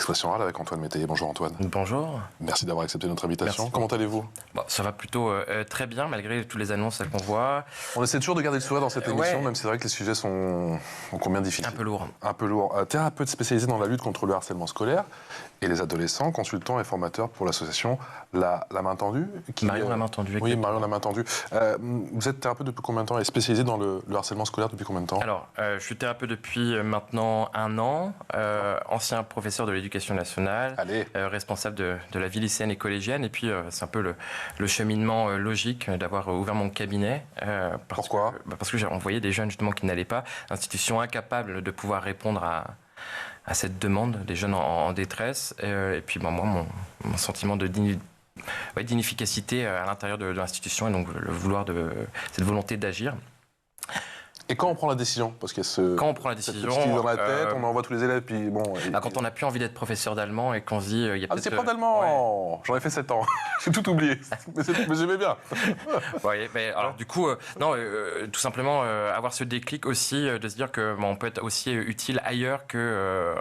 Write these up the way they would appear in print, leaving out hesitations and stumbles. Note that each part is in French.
Expression orale avec Antoine Métayer. Bonjour Antoine. Bonjour. Merci d'avoir accepté notre invitation. Merci. Comment allez-vous? Bon, ça va plutôt très bien, malgré toutes les annonces qu'on voit. On essaie toujours de garder le sourire dans cette émission, ouais. même si c'est vrai que les sujets sont combien difficiles. Un peu lourd. Un peu lourd. Thérapeute spécialisé dans la lutte contre le harcèlement scolaire et les adolescents, consultant et formateur pour l'association La Main Tendue. Marion La Main Tendue. Oui, Marion La Main Tendue. Vous êtes thérapeute depuis combien de temps et spécialisé dans le harcèlement scolaire depuis combien de temps? Alors, je suis thérapeute depuis maintenant 1 an, ancien professeur de l'éducation nationale, responsable de la vie lycéenne et collégienne, et puis c'est un peu le cheminement logique d'avoir ouvert mon cabinet. Pourquoi? Parce que on voyait des jeunes justement qui n'allaient pas, institutions incapables de pouvoir répondre à cette demande, des jeunes en détresse, et puis moi, mon sentiment d'inefficacité à l'intérieur de l'institution, et donc cette volonté d'agir. Et quand on prend la décision, parce qu'il y a quand on prend la décision, dans la tête, on envoie tous les élèves, puis bon. Quand on n'a plus envie d'être professeur d'allemand et qu'on se dit, il y a peut-être. C'est pas d'allemand. Ouais. J'en ai fait 7 ans. J'ai tout oublié. Mais j'aimais bien. Ouais, mais alors du coup, tout simplement avoir ce déclic aussi de se dire que on peut être aussi utile ailleurs que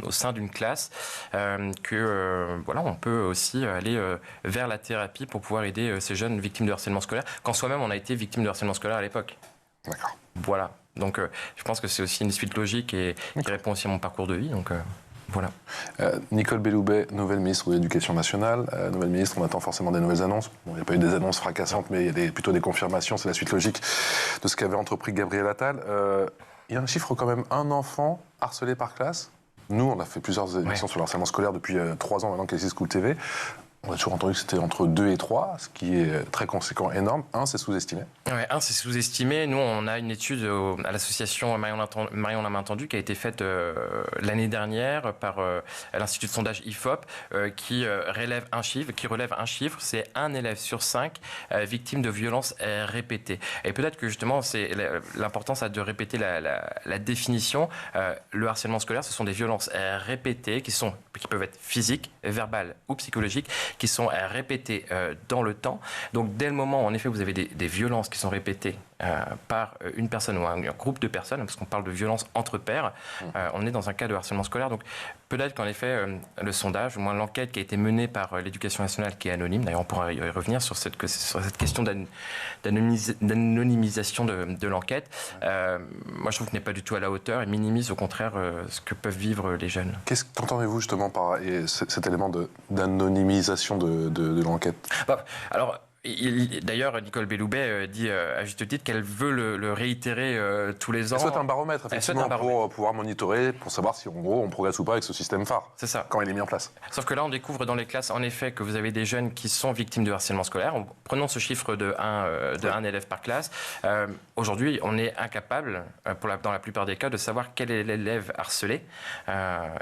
au sein d'une classe, on peut aussi aller vers la thérapie pour pouvoir aider ces jeunes victimes de harcèlement scolaire, quand soi-même on a été victime de harcèlement scolaire à l'époque. D'accord. Voilà. Donc, je pense que c'est aussi une suite logique et qui répond aussi à mon parcours de vie. Donc, voilà. Nicole Belloubet, nouvelle ministre de l'Éducation nationale. Nouvelle ministre, on attend forcément des nouvelles annonces. Bon, il n'y a pas eu des annonces fracassantes, mais il y a plutôt des confirmations. C'est la suite logique de ce qu'avait entrepris Gabriel Attal. Il y a un chiffre quand même, 1 enfant harcelé par classe. Nous, on a fait plusieurs émissions sur le harcèlement scolaire depuis 3 ans maintenant qu'elle existe School TV. On a toujours entendu que c'était entre 2 et 3, ce qui est très conséquent, énorme. 1, c'est sous-estimé. Ouais, 1, c'est sous-estimé. Nous, on a une étude à l'association Marion La Main Tendue qui a été faite l'année dernière par l'Institut de sondage IFOP qui relève un chiffre, c'est 1 élève sur 5 victime de violences répétées. Et peut-être que justement, c'est l'importance de répéter la définition. Le harcèlement scolaire, ce sont des violences répétées qui peuvent être physiques, verbales ou psychologiques, qui sont répétées dans le temps. Donc dès le moment, en effet, vous avez des violences qui sont répétées par une personne ou un groupe de personnes, parce qu'on parle de violences entre pairs, on est dans un cas de harcèlement scolaire. Donc peut-être qu'en effet, le sondage, ou moins l'enquête qui a été menée par l'Éducation nationale, qui est anonyme, d'ailleurs on pourra y revenir sur cette question d'anonymisation de l'enquête, moi je trouve que n'est pas du tout à la hauteur et minimise au contraire ce que peuvent vivre les jeunes. Qu'entendez-vous justement par cet élément d'anonymisation de l'enquête? Alors, d'ailleurs, Nicole Belloubet dit à juste titre qu'elle veut le réitérer tous les ans. Elle souhaite un baromètre, effectivement, pour pouvoir monitorer, pour savoir si, en gros, on progresse ou pas avec ce système phare. C'est ça. Quand il est mis en place. Sauf que là, on découvre dans les classes, en effet, que vous avez des jeunes qui sont victimes de harcèlement scolaire. Prenons ce chiffre de 1 élève par classe. Aujourd'hui, on est incapable, dans la plupart des cas, de savoir quel est l'élève harcelé.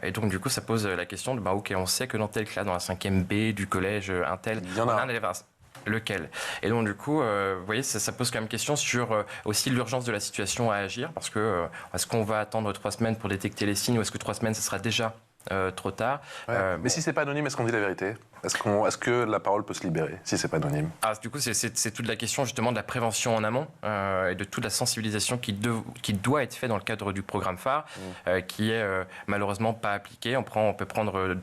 Et donc, du coup, ça pose la question de, OK, on sait que dans telle classe, dans la 5e B du collège, il y en a un élève harcelé. Lequel? Et donc du coup, vous voyez, ça pose quand même question sur aussi l'urgence de la situation à agir, parce que est-ce qu'on va attendre 3 semaines pour détecter les signes, ou est-ce que 3 semaines, ce sera déjà trop tard? Mais si c'est pas anonyme, est-ce qu'on dit la vérité? Est-ce que la parole peut se libérer si c'est pas anonyme? Du coup, c'est toute la question justement de la prévention en amont et de toute la sensibilisation qui doit être faite dans le cadre du programme phare, qui est malheureusement pas appliqué. On peut prendre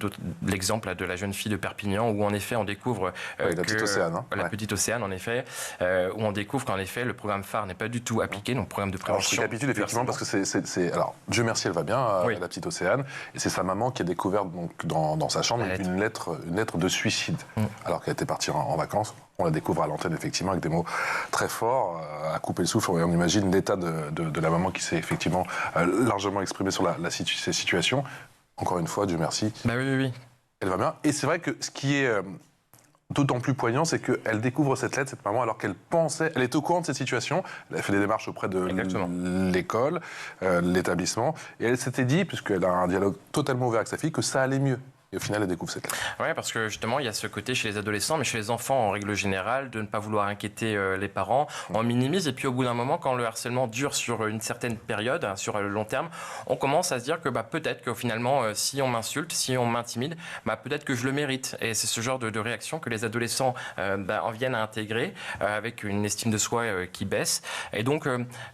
l'exemple de la jeune fille de Perpignan, où en effet on découvre la petite Océane, la petite Océane, en effet, où on découvre qu'en effet le programme phare n'est pas du tout appliqué, donc programme de prévention. Alors, je récapitule effectivement parce que alors Dieu merci, elle va bien, la petite Océane, et c'est sa maman qui a découvert donc dans sa chambre une lettre de suicide, alors qu'elle était partie en vacances. On la découvre à l'antenne, effectivement, avec des mots très forts, à couper le souffle. Et on imagine l'état de la maman qui s'est effectivement largement exprimée sur ces situations. Encore une fois, Dieu merci. Oui. Elle va bien. Et c'est vrai que ce qui est d'autant plus poignant, c'est qu'elle découvre cette lettre, cette maman, alors qu'elle est au courant de cette situation. Elle a fait des démarches auprès de l'école, l'établissement. Et elle s'était dit, puisqu'elle a un dialogue totalement ouvert avec sa fille, que ça allait mieux. Et au final, elle découvre cette lettre. Oui, parce que justement, il y a ce côté chez les adolescents, mais chez les enfants en règle générale, de ne pas vouloir inquiéter les parents. On minimise et puis au bout d'un moment, quand le harcèlement dure sur une certaine période, sur le long terme, on commence à se dire que peut-être que finalement, si on m'insulte, si on m'intimide, peut-être que je le mérite. Et c'est ce genre de réaction que les adolescents en viennent à intégrer avec une estime de soi qui baisse. Et donc,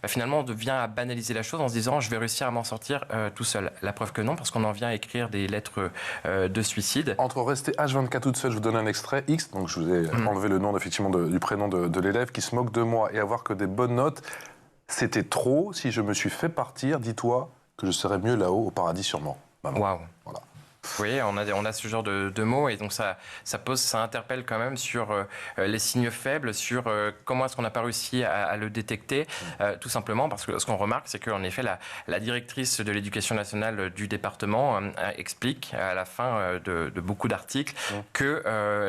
finalement, on vient à banaliser la chose en se disant je vais réussir à m'en sortir tout seul. La preuve que non, parce qu'on en vient à écrire des lettres de suicide. Entre rester H24 toute seule, je vous donne un extrait X, donc je vous ai enlevé le nom effectivement du prénom de l'élève qui se moque de moi et avoir que des bonnes notes, c'était trop. Si je me suis fait partir, dis-toi que je serais mieux là-haut au paradis sûrement. Waouh. Voilà. Oui, on a ce genre de mots et donc ça interpelle quand même sur les signes faibles, sur comment est-ce qu'on n'a pas réussi à le détecter, tout simplement parce que ce qu'on remarque, c'est qu'en effet, la directrice de l'éducation nationale du département explique à la fin de beaucoup d'articles que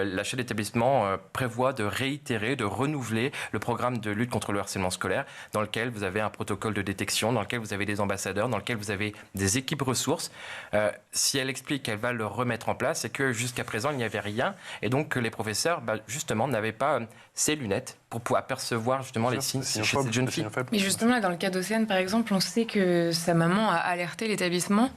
la chef d'établissement prévoit de réitérer, de renouveler le programme de lutte contre le harcèlement scolaire dans lequel vous avez un protocole de détection, dans lequel vous avez des ambassadeurs, dans lequel vous avez des équipes ressources. Si elle explique qu'elle va le remettre en place et que jusqu'à présent il n'y avait rien et donc que les professeurs justement n'avaient pas ces lunettes pour pouvoir percevoir justement les signes chez cette jeune fille. Mais justement là dans le cas d'Océane par exemple, on sait que sa maman a alerté l'établissement.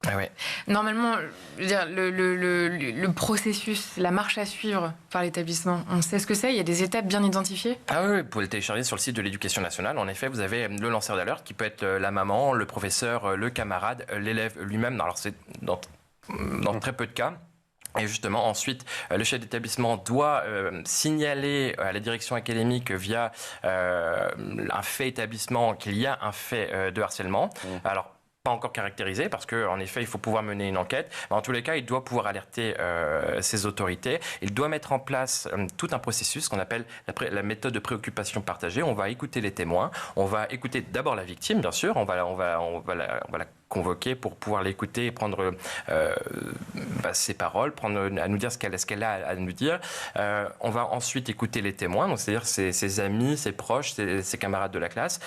Ah ouais. Normalement, je veux dire, le processus, la marche à suivre par l'établissement, on sait ce que c'est, il y a des étapes bien identifiées. Ah oui, vous pouvez le télécharger sur le site de l'éducation nationale. En effet, vous avez le lanceur d'alerte qui peut être la maman, le professeur, le camarade, l'élève lui-même. Alors c'est dans très peu de cas. Et justement, ensuite, le chef d'établissement doit signaler à la direction académique via un fait établissement qu'il y a un fait de harcèlement. Alors, pas encore caractérisé parce qu'en effet, il faut pouvoir mener une enquête. Mais en tous les cas, il doit pouvoir alerter ses autorités. Il doit mettre en place tout un processus qu'on appelle la méthode de préoccupation partagée. On va écouter les témoins. On va écouter d'abord la victime, bien sûr. On va la convoquer pour pouvoir l'écouter et prendre ses paroles, à nous dire ce qu'elle a à nous dire. On va ensuite écouter les témoins, donc c'est-à-dire ses amis, ses proches, ses camarades de la classe.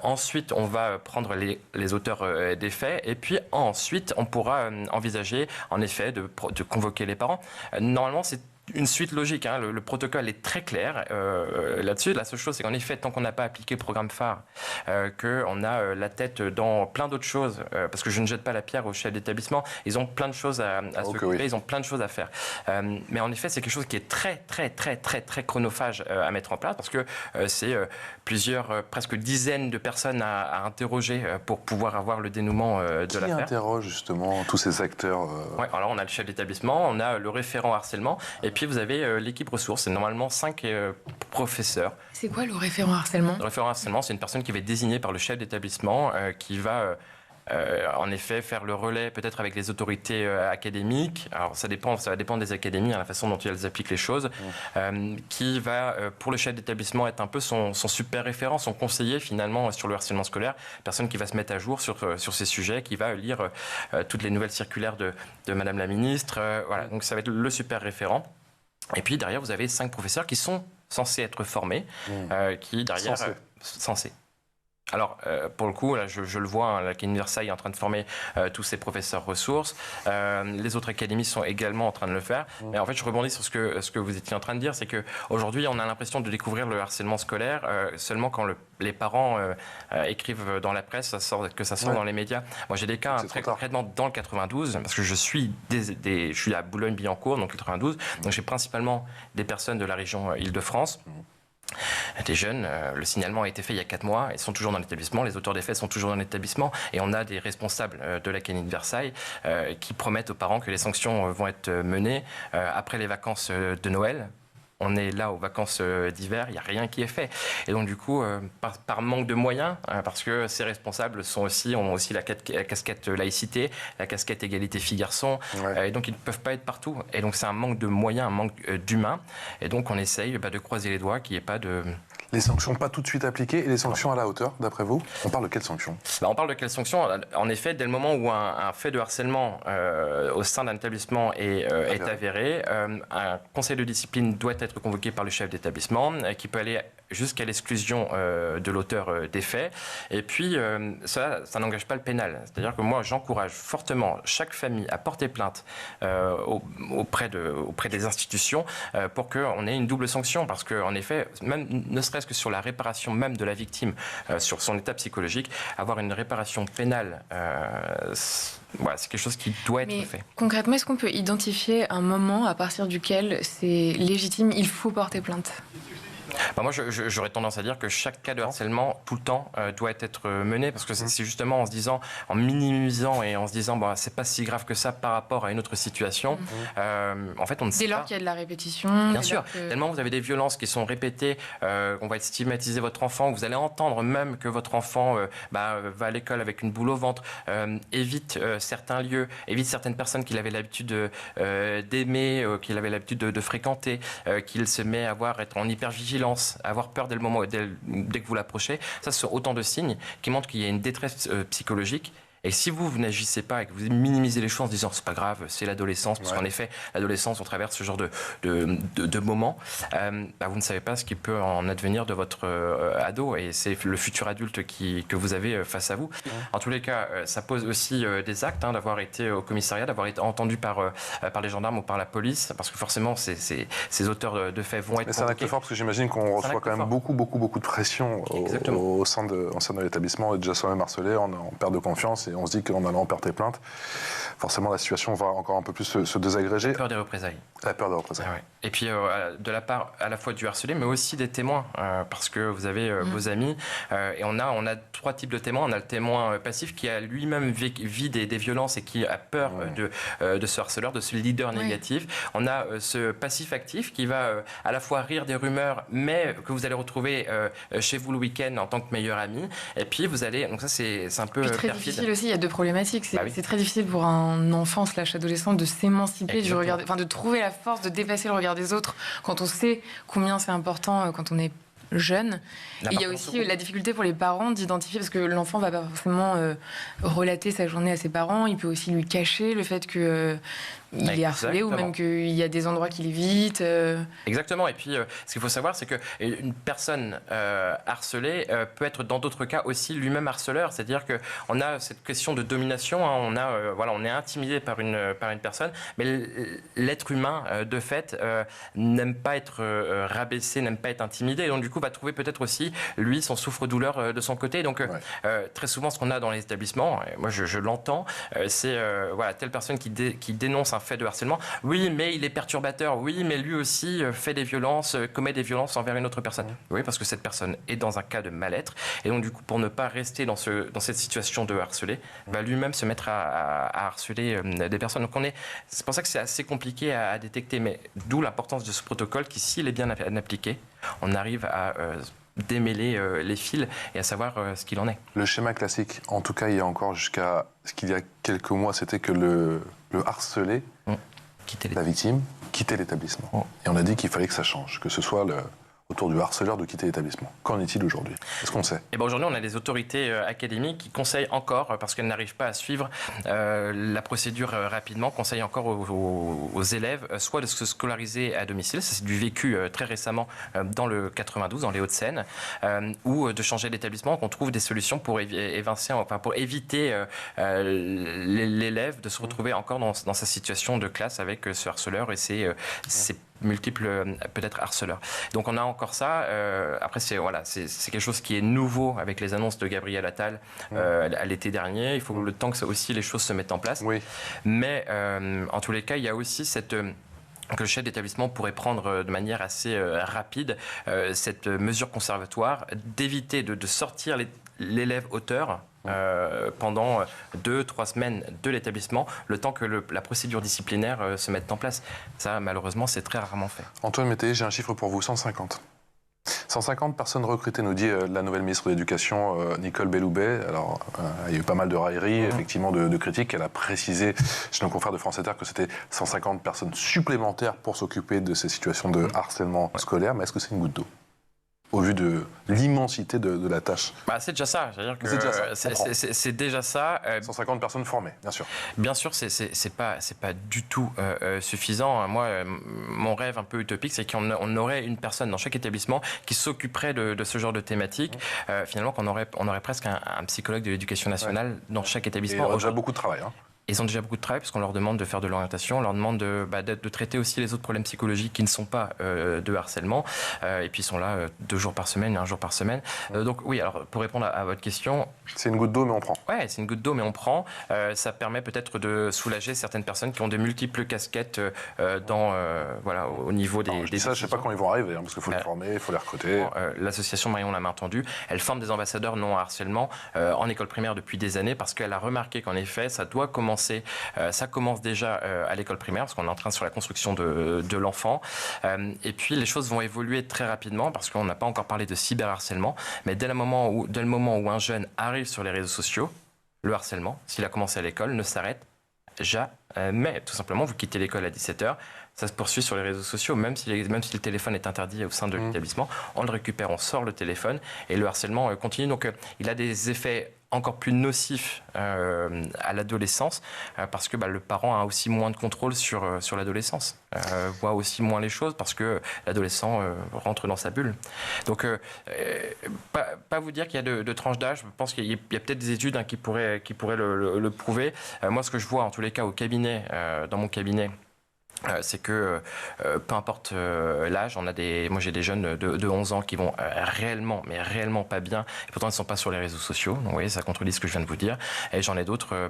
Ensuite, on va prendre les auteurs des faits et puis ensuite, on pourra envisager en effet de convoquer les parents. Normalement, c'est une suite logique, hein. Le protocole est très clair là-dessus. La seule chose, c'est qu'en effet, tant qu'on n'a pas appliqué le programme phare, qu'on a la tête dans plein d'autres choses, parce que je ne jette pas la pierre aux chefs d'établissement, ils ont plein de choses à s'occuper, ils ont plein de choses à faire. Mais en effet, c'est quelque chose qui est très, très, très, très, très chronophage à mettre en place, parce que c'est presque dizaines de personnes à interroger pour pouvoir avoir le dénouement de l'affaire. Qui interroge justement tous ces acteurs Ouais, alors on a le chef d'établissement, on a le référent harcèlement, et puis vous avez l'équipe ressources, c'est normalement 5 professeurs. C'est quoi le référent harcèlement ? Le référent harcèlement, c'est une personne qui va être désignée par le chef d'établissement, qui va en effet faire le relais peut-être avec les autorités académiques. Alors ça va dépendre des académies, la façon dont elles appliquent les choses, qui va pour le chef d'établissement être un peu son super référent, son conseiller finalement sur le harcèlement scolaire, personne qui va se mettre à jour sur ces sujets, qui va lire toutes les nouvelles circulaires de Madame la ministre. Voilà, donc ça va être le super référent. Et puis derrière, vous avez 5 professeurs qui sont censés être formés, qui derrière... Censés. Alors, pour le coup, là, je le vois, l'Académie de Versailles est en train de former tous ses professeurs ressources. Les autres académies sont également en train de le faire. Mais en fait, je rebondis sur ce que vous étiez en train de dire, c'est qu'aujourd'hui, on a l'impression de découvrir le harcèlement scolaire seulement quand les parents écrivent dans la presse, que ça sort dans les médias. Moi, j'ai des cas très concrètement dans le 92, parce que je suis à Boulogne-Billancourt, donc le 92, donc j'ai principalement des personnes de la région Île-de-France. Des jeunes, le signalement a été fait il y a 4 mois, ils sont toujours dans l'établissement, les auteurs des faits sont toujours dans l'établissement et on a des responsables de l'Académie de Versailles qui promettent aux parents que les sanctions vont être menées après les vacances de Noël. On est là aux vacances d'hiver, il n'y a rien qui est fait. Et donc du coup, par manque de moyens, parce que ces responsables ont aussi la casquette laïcité, la casquette égalité filles-garçons, et donc ils ne peuvent pas être partout. Et donc c'est un manque de moyens, un manque d'humains. Et donc on essaye de croiser les doigts qu'il n'y ait pas de... Les sanctions pas tout de suite appliquées et les sanctions à la hauteur, d'après vous ? On parle de quelles sanctions ? On parle de quelles sanctions ? En effet, dès le moment où un fait de harcèlement au sein d'un établissement est avéré, un conseil de discipline doit être convoqué par le chef d'établissement qui peut aller jusqu'à l'exclusion de l'auteur des faits. Et puis, ça n'engage pas le pénal. C'est-à-dire que moi, j'encourage fortement chaque famille à porter plainte auprès des institutions pour qu'on ait une double sanction. Parce qu'en effet, même ne serait-ce que sur la réparation même de la victime, sur son état psychologique, avoir une réparation pénale, voilà, c'est quelque chose qui doit être fait. Concrètement, est-ce qu'on peut identifier un moment à partir duquel c'est légitime, il faut porter plainte ? Moi, j'aurais tendance à dire que chaque cas de harcèlement, tout le temps, doit être mené, parce que c'est justement en se disant, en minimisant et en se disant, c'est pas si grave que ça par rapport à une autre situation. En fait, on ne sait pas. Dès lors qu'il y a de la répétition. Bien sûr. Tellement vous avez des violences qui sont répétées, on va stigmatiser votre enfant, vous allez entendre même que votre enfant va à l'école avec une boule au ventre, évite certains lieux, évite certaines personnes qu'il avait l'habitude d'aimer, qu'il avait l'habitude de fréquenter, qu'il se met à être en hypervigilance, avoir peur dès que vous l'approchez. Ça, ce sont autant de signes qui montrent qu'il y a une détresse psychologique. Et si vous n'agissez pas et que vous minimisez les choses en disant c'est pas grave, c'est l'adolescence, parce qu'en effet, l'adolescence, on traverse ce genre de moments, vous ne savez pas ce qui peut en advenir de votre ado, et c'est le futur adulte que vous avez face à vous. En tous les cas, ça pose aussi des actes, d'avoir été au commissariat, d'avoir été entendu par les gendarmes ou par la police, parce que forcément, ces auteurs de faits vont être. Mais c'est un acte fort, parce que j'imagine qu'on reçoit quand même beaucoup de pression au sein de l'établissement, et déjà soi-même harcelé, en perte de confiance. Et on se dit qu'en allant porter plainte, forcément la situation va encore un peu plus se désagréger. La peur des représailles. La peur des représailles. Ah ouais. Et puis de la part à la fois du harcelé, mais aussi des témoins, parce que vous avez vos amis, et on a 3 types de témoins. On a le témoin passif qui a lui-même vit des violences et qui a peur de ce harceleur, de ce leader négatif. On a ce passif actif qui va à la fois rire des rumeurs, mais que vous allez retrouver chez vous le week-end en tant que meilleur ami. Et puis vous allez, donc ça c'est un peu très perfide. difficile aussi. Il y a 2 problématiques. C'est très difficile pour un enfant / adolescent de s'émanciper du regard, de trouver la force de dépasser le regard des autres quand on sait combien c'est important quand on est jeune. Et il y a aussi la difficulté pour les parents d'identifier, parce que l'enfant va pas forcément relater sa journée à ses parents, il peut aussi lui cacher le fait que il est harcelé, ou même qu'il y a des endroits qu'il évite. Exactement. Et puis, ce qu'il faut savoir, c'est qu'une personne harcelée peut être dans d'autres cas aussi lui-même harceleur. C'est-à-dire qu'on a cette question de domination. On est intimidé par une personne, mais l'être humain, de fait, n'aime pas être rabaissé, n'aime pas être intimidé. Et donc, du coup, va trouver peut-être aussi, lui, son souffre-douleur de son côté. Donc, très souvent, ce qu'on a dans les établissements, et moi, je l'entends, c'est telle personne qui dénonce un fait de harcèlement. Oui, mais il est perturbateur. Oui, mais lui aussi fait des violences, commet des violences envers une autre personne. Oui, parce que cette personne est dans un cas de mal-être. Et donc, du coup, pour ne pas rester dans cette situation de harceler, va lui-même se mettre à harceler des personnes. Donc, c'est pour ça que c'est assez compliqué à détecter. Mais d'où l'importance de ce protocole qui, s'il est bien appliqué, on arrive à démêler les fils et à savoir ce qu'il en est. Le schéma classique, en tout cas il y a encore jusqu'à ce qu'il y a quelques mois, c'était que le harcelé, la victime, quittait l'établissement. Et on a dit qu'il fallait que ça change, que ce soit autour du harceleur de quitter l'établissement. Qu'en est-il aujourd'hui ? Est-ce qu'on sait ? Aujourd'hui, on a des autorités académiques qui conseillent encore, parce qu'elles n'arrivent pas à suivre la procédure rapidement, conseillent encore aux élèves soit de se scolariser à domicile, ça c'est du vécu très récemment dans le 92, dans les Hauts-de-Seine, ou de changer d'établissement, qu'on trouve des solutions pour éviter l'élève de se retrouver encore dans sa situation de classe avec ce harceleur et ses multiples peut-être harceleurs. Donc on a encore ça. Après c'est quelque chose qui est nouveau avec les annonces de Gabriel Attal à l'été dernier. Il faut le temps que aussi les choses se mettent en place. Oui. Mais en tous les cas, il y a aussi que le chef d'établissement pourrait prendre de manière assez rapide cette mesure conservatoire d'éviter de sortir l'élève auteur pendant 2-3 semaines de l'établissement, le temps que la procédure disciplinaire se mette en place. Ça, malheureusement, c'est très rarement fait. Antoine Métayer, j'ai un chiffre pour vous, 150. 150 personnes recrutées, nous dit la nouvelle ministre de l'Éducation, Nicole Belloubet. Alors, il y a eu pas mal de railleries, effectivement, de critiques. Elle a précisé, chez nos confrères de France Inter, que c'était 150 personnes supplémentaires pour s'occuper de ces situations de harcèlement scolaire. Mais est-ce que c'est une goutte d'eau ? au vu de l'immensité de la tâche. C'est déjà ça. C'est-à-dire que c'est déjà ça. 150 personnes formées, bien sûr. Bien sûr, c'est pas du tout suffisant. Moi, mon rêve un peu utopique, c'est qu'on aurait une personne dans chaque établissement qui s'occuperait de ce genre de thématique. Finalement, qu'on aurait presque un psychologue de l'éducation nationale dans chaque établissement. Et il y a déjà beaucoup de travail. Ils ont déjà beaucoup de travail parce qu'on leur demande de faire de l'orientation, on leur demande de traiter aussi les autres problèmes psychologiques qui ne sont pas de harcèlement. Et puis ils sont là 2 jours par semaine, 1 jour par semaine. Donc oui, alors pour répondre à votre question... C'est une goutte d'eau, mais on prend. Ouais, c'est une goutte d'eau, mais on prend. Ça permet peut-être de soulager certaines personnes qui ont de multiples casquettes au niveau des... Je ne sais pas quand ils vont arriver, parce qu'il faut les former, il faut les recruter. L'association Marion l'a main tendue, elle forme des ambassadeurs non harcèlement en école primaire depuis des années parce qu'elle a remarqué qu'en effet, ça commence déjà à l'école primaire, parce qu'on est en train sur la construction de l'enfant. Et puis, les choses vont évoluer très rapidement, parce qu'on n'a pas encore parlé de cyberharcèlement. Mais dès le moment où un jeune arrive sur les réseaux sociaux, le harcèlement, s'il a commencé à l'école, ne s'arrête jamais. Tout simplement, vous quittez l'école à 17h, ça se poursuit sur les réseaux sociaux, même si le téléphone est interdit au sein de l'établissement, on le récupère, on sort le téléphone, et le harcèlement continue. Donc, il a des effets encore plus nocif à l'adolescence parce que le parent a aussi moins de contrôle sur l'adolescence, voit aussi moins les choses parce que l'adolescent rentre dans sa bulle. Donc, pas vous dire qu'il y a de tranches d'âge. Je pense qu'il y a peut-être des études qui pourraient le prouver. Moi, ce que je vois en tous les cas au cabinet, dans mon cabinet, c'est que peu importe l'âge, moi j'ai des jeunes de 11 ans qui vont réellement pas bien, et pourtant ils ne sont pas sur les réseaux sociaux, donc vous voyez, ça contredit ce que je viens de vous dire, et j'en ai d'autres,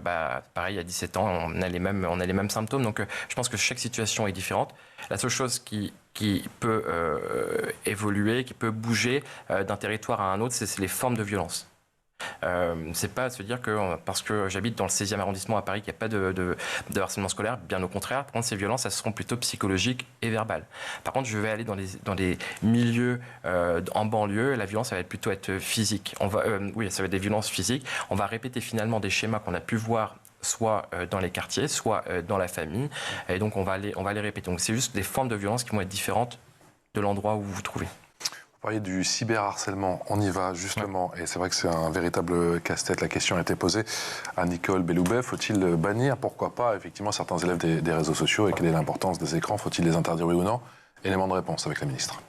pareil, à 17 ans, on a les mêmes symptômes, donc je pense que chaque situation est différente. La seule chose qui peut évoluer, qui peut bouger d'un territoire à un autre, c'est les formes de violence. C'est pas se dire que parce que j'habite dans le 16e arrondissement à Paris qu'il n'y a pas de harcèlement scolaire, bien au contraire. Par contre, ces violences, elles seront plutôt psychologiques et verbales. Par contre, je vais aller dans des milieux en banlieue, la violence, ça va plutôt être physique. Ça va être des violences physiques. On va répéter finalement des schémas qu'on a pu voir soit dans les quartiers, soit dans la famille. Et donc, on va les répéter. Donc, c'est juste des formes de violence qui vont être différentes de l'endroit où vous vous trouvez. Vous parliez du cyberharcèlement, on y va justement, et c'est vrai que c'est un véritable casse-tête. La question a été posée à Nicole Belloubet, faut-il bannir, pourquoi pas, effectivement, certains élèves des réseaux sociaux, et quelle est l'importance des écrans, faut-il les interdire, oui ou non? Élément de réponse avec la ministre.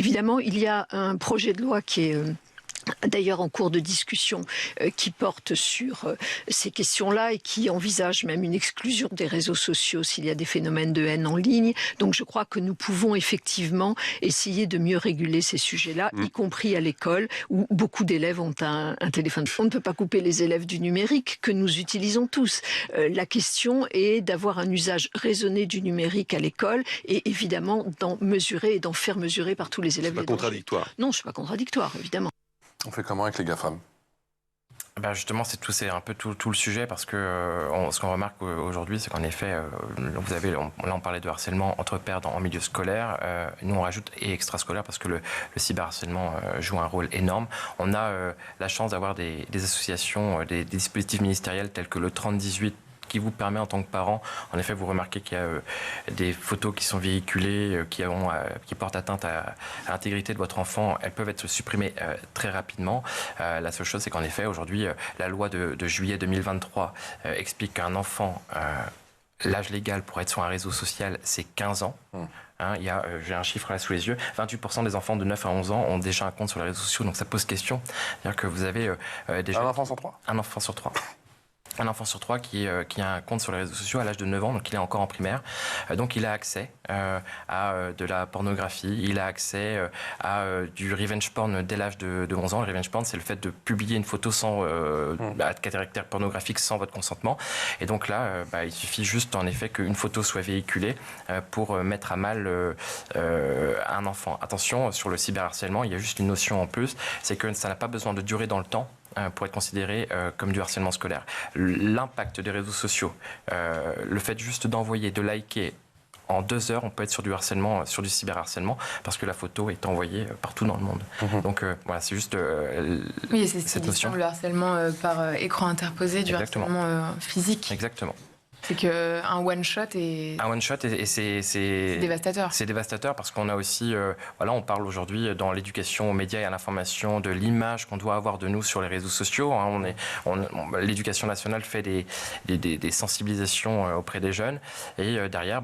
Évidemment, il y a un projet de loi qui est d'ailleurs en cours de discussion qui porte sur ces questions-là et qui envisage même une exclusion des réseaux sociaux s'il y a des phénomènes de haine en ligne. Donc je crois que nous pouvons effectivement essayer de mieux réguler ces sujets-là, y compris à l'école où beaucoup d'élèves ont un téléphone. On ne peut pas couper les élèves du numérique que nous utilisons tous. La question est d'avoir un usage raisonné du numérique à l'école et évidemment d'en mesurer et d'en faire mesurer par tous les élèves. C'est pas contradictoire. Non, c'est pas contradictoire, évidemment. On fait comment avec les GAFAM? Justement, c'est un peu tout le sujet parce que ce qu'on remarque aujourd'hui, c'est qu'en effet, on parlait de harcèlement entre pairs en milieu scolaire. Nous, on rajoute et extrascolaire parce que le cyberharcèlement joue un rôle énorme. On a la chance d'avoir des associations, des dispositifs ministériels tels que le 3018 qui vous permet en tant que parent, en effet, vous remarquez qu'il y a des photos qui sont véhiculées, qui portent atteinte à l'intégrité de votre enfant. Elles peuvent être supprimées très rapidement. La seule chose, c'est qu'en effet, aujourd'hui, la loi de juillet 2023 explique qu'un enfant, l'âge légal pour être sur un réseau social, c'est 15 ans. J'ai un chiffre là sous les yeux, 28% des enfants de 9 à 11 ans ont déjà un compte sur les réseaux sociaux, donc ça pose question. C'est-à-dire que vous avez déjà... Un enfant sur 3 ? Un enfant sur 3. Un enfant sur 3 qui a un compte sur les réseaux sociaux à l'âge de 9 ans, donc il est encore en primaire. Donc il a accès à de la pornographie, il a accès à du revenge porn dès l'âge de 11 ans. Le revenge porn, c'est le fait de publier une photo à caractère pornographique sans votre consentement. Et donc là, il suffit juste en effet qu'une photo soit véhiculée pour mettre à mal un enfant. Attention, sur le cyberharcèlement, il y a juste une notion en plus, c'est que ça n'a pas besoin de durer dans le temps pour être considéré comme du harcèlement scolaire. L'impact des réseaux sociaux, le fait juste d'envoyer, de liker, en 2 heures, on peut être sur du harcèlement, sur du cyberharcèlement, parce que la photo est envoyée partout dans le monde. Donc voilà, c'est juste oui, c'est cette notion. Le harcèlement par écran interposé, du Exactement. harcèlement physique. Exactement. C'est qu'un one-shot et... Un one-shot et c'est dévastateur. C'est dévastateur parce qu'on a aussi, on parle aujourd'hui dans l'éducation aux médias et à l'information de l'image qu'on doit avoir de nous sur les réseaux sociaux. L'éducation nationale fait des sensibilisations auprès des jeunes et derrière,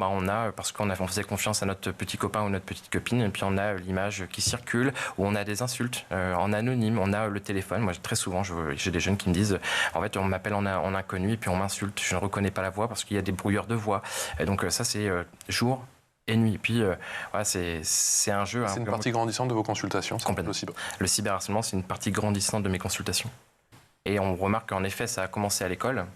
parce qu'on faisait confiance à notre petit copain ou notre petite copine, et puis on a l'image qui circule où on a des insultes en anonyme, on a le téléphone. Moi, très souvent, j'ai des jeunes qui me disent, en fait, on m'appelle en inconnu et puis on m'insulte, je ne reconnais pas la voix parce qu'il y a des brouilleurs de voix. Et donc ça, c'est jour et nuit. Et puis, c'est un jeu... C'est une partie grandissante de vos consultations? Complètement. Le cyberharcèlement, c'est une partie grandissante de mes consultations. Et on remarque qu'en effet, ça a commencé à l'école.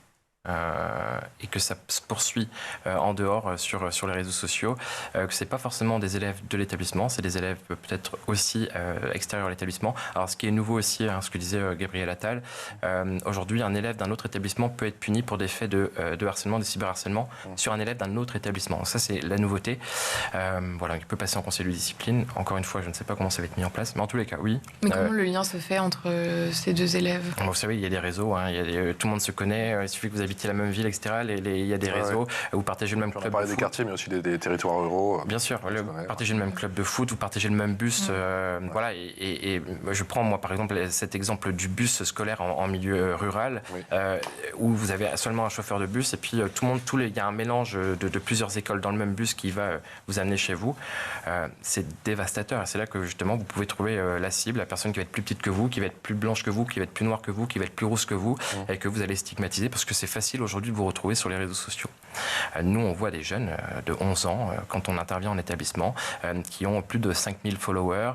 Et que ça se poursuit en dehors sur les réseaux sociaux, que c'est pas forcément des élèves de l'établissement, c'est des élèves peut-être aussi extérieurs à l'établissement. Alors ce qui est nouveau aussi, ce que disait Gabriel Attal, aujourd'hui un élève d'un autre établissement peut être puni pour des faits de harcèlement, de cyberharcèlement sur un élève d'un autre établissement. Donc ça c'est la nouveauté. Il peut passer en conseil de discipline. Encore une fois, je ne sais pas comment ça va être mis en place, mais en tous les cas, oui. Mais comment le lien se fait entre ces deux élèves? Vous savez, il y a des réseaux, tout le monde se connaît, il suffit que vous habitez la même ville, etc. Il y a des réseaux, vous partagez le même club. On parlait des quartiers, mais aussi des territoires ruraux. Bien sûr, vous partagez le même club de foot, vous partagez le même bus. Et je prends, moi, par exemple, cet exemple du bus scolaire en milieu rural, où vous avez seulement un chauffeur de bus, et puis il y a un mélange de plusieurs écoles dans le même bus qui va vous amener chez vous. C'est dévastateur. C'est là que, justement, vous pouvez trouver la cible, la personne qui va être plus petite que vous, qui va être plus blanche que vous, qui va être plus noire que vous, qui va être plus rousse que vous, et que vous allez stigmatiser, parce que c'est facile aujourd'hui de vous retrouver sur les réseaux sociaux. Nous, on voit des jeunes de 11 ans, quand on intervient en établissement, qui ont plus de 5000 followers.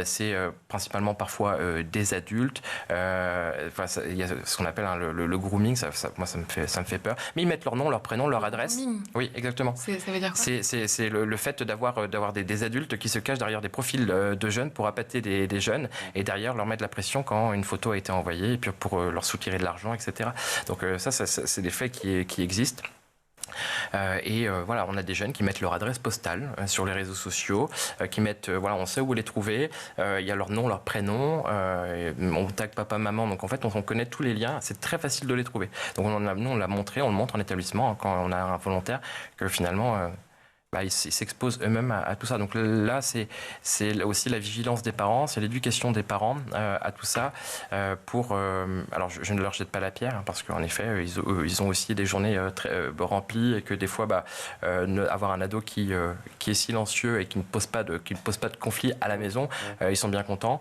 C'est principalement parfois des adultes. Il y a ce qu'on appelle le grooming, moi ça me fait peur. Mais ils mettent leur nom, leur prénom, leur adresse. Grooming. Oui, exactement. Ça veut dire quoi? C'est le fait d'avoir des adultes qui se cachent derrière des profils de jeunes pour appâter des jeunes et derrière leur mettre la pression quand une photo a été envoyée et puis pour leur soutirer de l'argent, etc. Donc ça c'est des faits qui existent. On a des jeunes qui mettent leur adresse postale sur les réseaux sociaux, qui mettent, on sait où les trouver, il y a leur nom, leur prénom, on tag papa, maman, donc en fait on connaît tous les liens, c'est très facile de les trouver. Donc nous on l'a montré, on le montre en établissement quand on a un volontaire, que finalement... ils s'exposent eux-mêmes à tout ça. Donc là, c'est aussi la vigilance des parents, c'est l'éducation des parents à tout ça. Alors, je ne leur jette pas la pierre, parce qu'en effet, ils ont aussi des journées très remplies, et que des fois, avoir un ado qui est silencieux et qui ne pose pas de conflit à la maison, ils sont bien contents.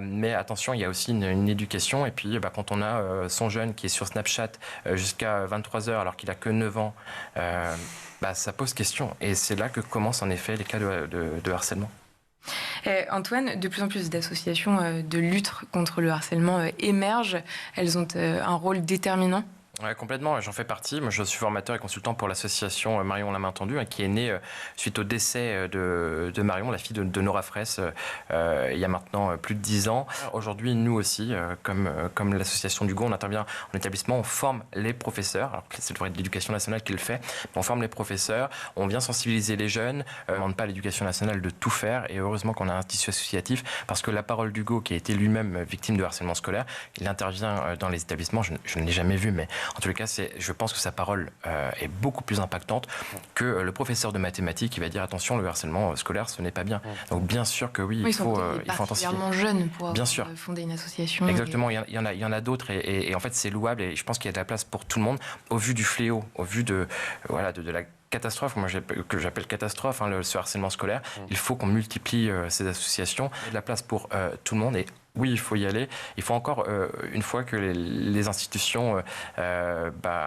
Mais attention, il y a aussi une éducation. Et puis, quand on a son jeune qui est sur Snapchat jusqu'à 23h, alors qu'il a que 9 ans, ça pose question. Et c'est là que commencent en effet les cas de harcèlement. Antoine, de plus en plus d'associations de lutte contre le harcèlement émergent. Elles ont un rôle déterminant. Ouais, complètement, j'en fais partie. Moi, je suis formateur et consultant pour l'association Marion la main tendue, qui est née suite au décès de Marion, la fille de Nora Fraisse, il y a maintenant plus de 10 ans. Aujourd'hui, nous aussi, comme l'association du Go, on intervient en établissement, on forme les professeurs. Alors, c'est le l'éducation nationale qui le fait, mais on forme les professeurs, on vient sensibiliser les jeunes, on ne demande pas à l'éducation nationale de tout faire, et heureusement qu'on a un tissu associatif, parce que la parole du Go, qui a été lui-même victime de harcèlement scolaire, il intervient dans les établissements, je ne l'ai jamais vu, mais en tous les cas, je pense que sa parole est beaucoup plus impactante que le professeur de mathématiques qui va dire attention, le harcèlement scolaire, ce n'est pas bien. Donc bien sûr que oui, il faut intensifier. Particulièrement jeune pour bien sûr. Fonder une association. Exactement, il y en a d'autres et en fait c'est louable et je pense qu'il y a de la place pour tout le monde au vu du fléau, au vu de la catastrophe, que j'appelle catastrophe, ce harcèlement scolaire. Il faut qu'on multiplie ces associations. Il y a de la place pour tout le monde et oui, il faut y aller. Il faut encore, une fois que les institutions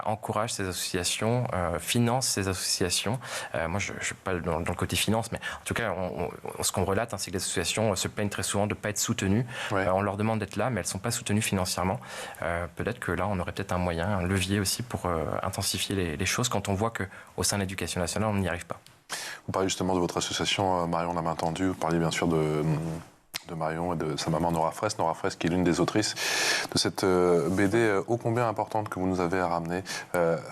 encouragent ces associations, financent ces associations. Moi, je ne suis pas dans le côté finance, mais en tout cas, ce qu'on relate, c'est que les associations se plaignent très souvent de ne pas être soutenues. Ouais. On leur demande d'être là, mais elles ne sont pas soutenues financièrement. Peut-être que là, on aurait peut-être un moyen, un levier aussi pour intensifier les choses quand on voit qu'au sein de l'éducation nationale, on n'y arrive pas. Vous parlez justement de votre association Marion la main tendue. Vous parliez bien sûr de Marion et de sa maman Nora Fraisse. Nora Fraisse qui est l'une des autrices de cette BD ô combien importante que vous nous avez ramenée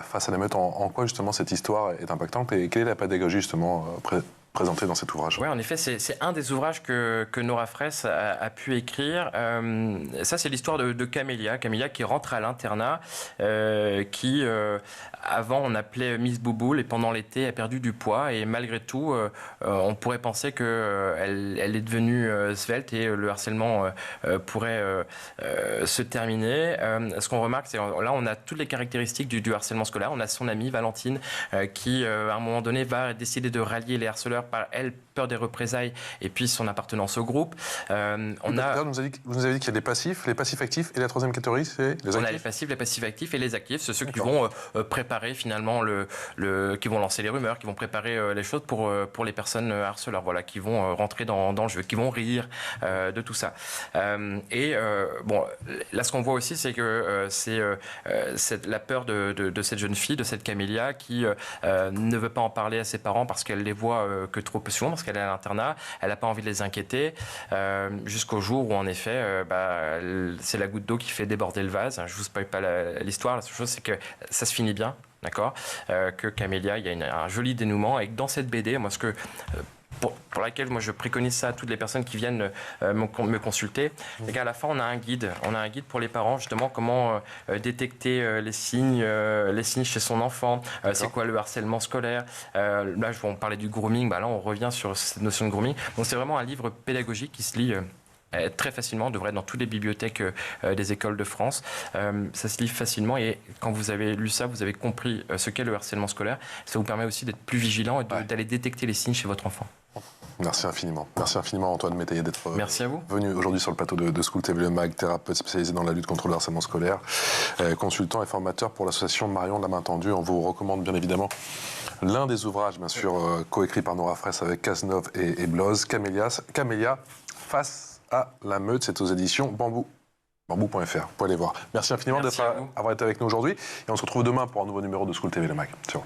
face à l'émeute. En quoi justement cette histoire est impactante et quelle est la pédagogie justement auprès présenté dans cet ouvrage. Oui, en effet, c'est un des ouvrages que Nora Fraisse a pu écrire. Ça, c'est l'histoire de Camélia. Camélia qui rentre à l'internat, qui, avant, on appelait Miss Bouboule, et pendant l'été, a perdu du poids. Et malgré tout, on pourrait penser qu'elle est devenue svelte et le harcèlement pourrait se terminer. Ce qu'on remarque, c'est là, on a toutes les caractéristiques du harcèlement scolaire. On a son amie Valentine qui, à un moment donné, va décider de rallier les harceleurs par elle, peur des représailles et puis son appartenance au groupe. Vous nous avez dit qu'il y a les passifs actifs, et la troisième catégorie, c'est les actifs. On a les passifs, les passifs actifs et les actifs. C'est ceux qui vont préparer finalement, qui vont lancer les rumeurs, qui vont préparer les choses pour les personnes harceleurs, voilà, qui vont rentrer dans le jeu, qui vont rire de tout ça. Bon, là, ce qu'on voit aussi, c'est que c'est la peur de cette jeune fille, de cette Camélia, qui ne veut pas en parler à ses parents parce qu'elle les voit que trop souvent, parce qu'elle est à l'internat, elle n'a pas envie de les inquiéter, jusqu'au jour où, en effet, c'est la goutte d'eau qui fait déborder le vase. Je ne vous spoil pas l'histoire. La seule chose, c'est que ça se finit bien, d'accord, que Camélia, il y a un joli dénouement, et que dans cette BD, moi, pour laquelle moi je préconise ça à toutes les personnes qui viennent me consulter, c'est qu'à la fin on a un guide pour les parents, justement comment détecter les signes chez son enfant, c'est quoi le harcèlement scolaire, là on parlait du grooming, là on revient sur cette notion de grooming, donc c'est vraiment un livre pédagogique qui se lit très facilement, devrait être dans toutes les bibliothèques des écoles de France. Ça se lit facilement, et quand vous avez lu ça, vous avez compris ce qu'est le harcèlement scolaire. Ça vous permet aussi d'être plus vigilant et d'aller détecter les signes chez votre enfant. Merci infiniment. Merci infiniment, Antoine Métayer, d'être venu aujourd'hui sur le plateau de School TV Le Mag, thérapeute spécialisé dans la lutte contre le harcèlement scolaire, consultant et formateur pour l'association Marion de la Main Tendue. On vous recommande bien évidemment l'un des ouvrages, bien sûr, coécrit par Nora Fraisse avec Cazeneuve et Bloz, Camélia, face à la meute. C'est aux éditions Bambou. Bambou.fr, vous pouvez aller voir. Merci infiniment d'avoir été avec nous aujourd'hui, et on se retrouve demain pour un nouveau numéro de School TV Le Mag. Ciao.